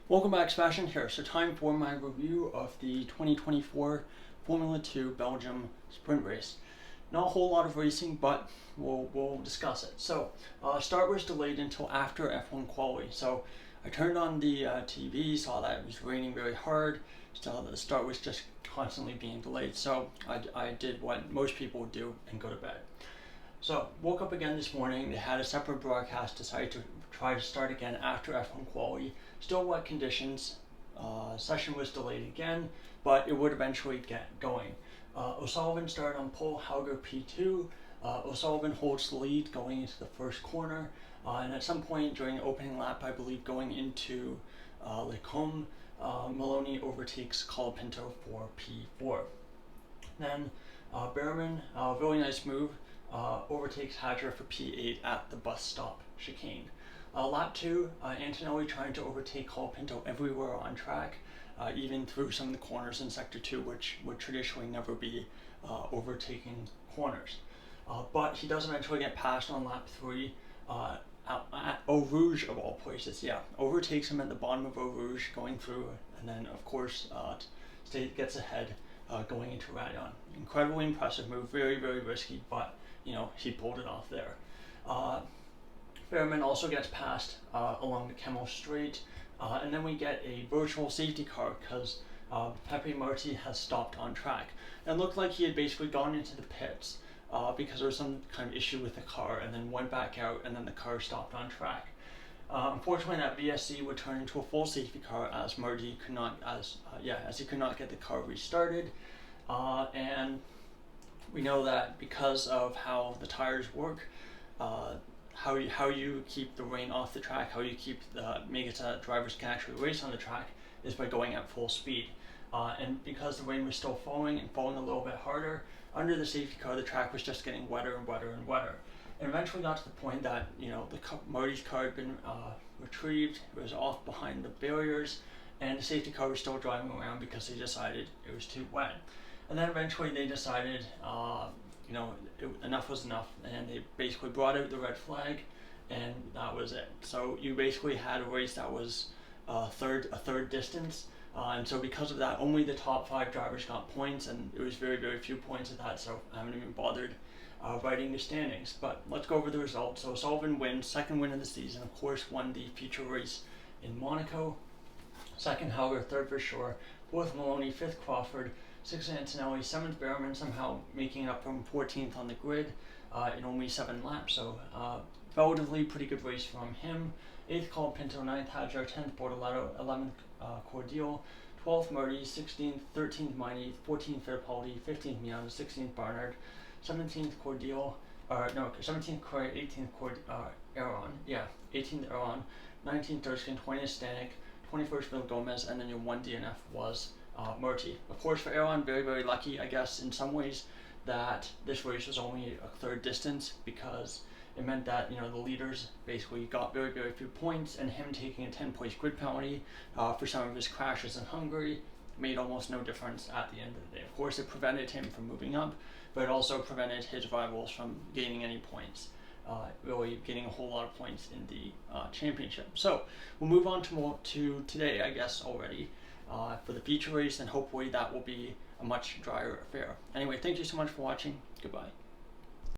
Welcome back, Sebastian here. So time for my review of the 2024 Formula 2 Belgium Sprint Race. Not a whole lot of racing, but we'll discuss it. So start was delayed until after F1 quali. So I turned on the TV, saw that it was raining very hard, saw that the start was just constantly being delayed. So I did what most people would do and go to bed. So woke up again this morning. They had a separate broadcast, decided to try to start again after F1 quali. Still wet conditions. Session was delayed again, but it would eventually get going. O'Sullivan started on pole, Hauger P2. O'Sullivan holds the lead going into the first corner, and at some point during the opening lap, I believe going into Le Combe, Maloney overtakes Colapinto for P4. Then Behrman, really nice move, overtakes Hadger for P8 at the bus stop chicane. Lap 2, Antonelli trying to overtake Colapinto everywhere on track, even through some of the corners in Sector 2, which would traditionally never be overtaking corners. But he does eventually get passed on lap 3 at Eau Rouge of all places. Yeah, overtakes him at the bottom of Eau Rouge going through, and then of course State gets ahead going into Radion. Incredibly impressive move, very, very risky, but he pulled it off there. Behrman also gets passed along the Kemmel Straight, and then we get a virtual safety car because Pepe Marti has stopped on track. And it looked like he had basically gone into the pits because there was some kind of issue with the car, and then went back out, and then the car stopped on track. Unfortunately, that VSC would turn into a full safety car as Marti could not, as he could not get the car restarted, and we know that because of how the tires work, how you keep the rain off the track, how you make it so that drivers can actually race on the track is by going at full speed. And because the rain was still falling and falling a little bit harder, under the safety car the track was just getting wetter and wetter and wetter. And eventually got to the point that Marty's car had been retrieved, it was off behind the barriers, and the safety car was still driving around because they decided it was too wet. And then eventually they decided enough was enough, and they basically brought out the red flag, and that was it. So you basically had a race that was a third distance, and so because of that, only the top 5 drivers got points, and it was very, very few points at that, so I haven't even bothered writing the standings. But let's go over the results. So Sullivan wins, second win of the season, of course, won the feature race in Monaco. Second Hauger, third for sure, fourth Maloney, fifth Crawford, 6th Antonelli, 7th Behrman, somehow making up from 14th on the grid in only 7 laps, so relatively pretty good race from him. 8th Colapinto, 9th Hadjar, 10th Bortoletto, 11th Cordial, 12th Murray, 16th, 13th Miney, 14th Fittipaldi, 15th Miano, 16th Barnard, 17th Cordial, 17th Corey, 18th Aron, 18th Aron, 19th Erskine, 20th Stanek, 21st Bill Gomez, and then your 1 DNF was Murty. Of course, for Aron, very, very lucky, I guess, in some ways, that this race was only a third distance, because it meant that the leaders basically got very, very few points, and him taking a 10-point grid penalty for some of his crashes in Hungary made almost no difference at the end of the day. Of course, it prevented him from moving up, but it also prevented his rivals from gaining any points. Really getting a whole lot of points in the championship. So we'll move on to today, I guess, already for the feature race, and hopefully that will be a much drier affair. Anyway, thank you so much for watching. Goodbye.